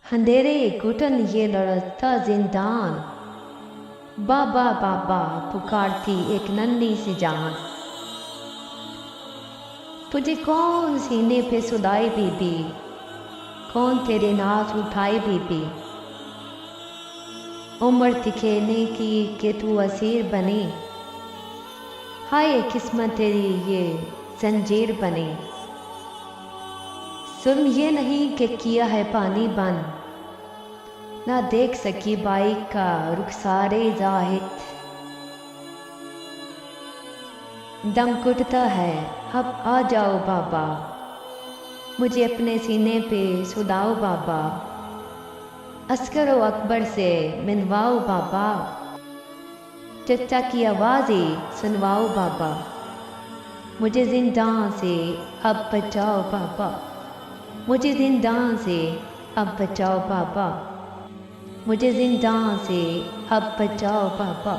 अंधेरे घुटन ये लड़ता जिंदान, बाबा बाबा पुकारती एक नन्ही सी जान। तुझे कौन सीने पे सुलाए बीबी, कौन तेरे नाज उठाए बीबी। उम्र थी खेलने की कि तू असीर बनी, हाय किस्मत तेरी ये जंजीर बनी। जुल्म ये नहीं कि किया है पानी बंद, ना देख सकी बाइक का रुखसारे जाहिद। दम घुटता है अब आ जाओ बाबा, मुझे अपने सीने पे सुलाओ बाबा। अस्कर व अकबर से मिलवाओ बाबा, चचा की आवाज़ें सुनवाओ बाबा। मुझे जिंदान से अब बचाओ बाबा, मुझे जिंदान से अब बचाओ बाबा, मुझे जिंदान से अब बचाओ बाबा।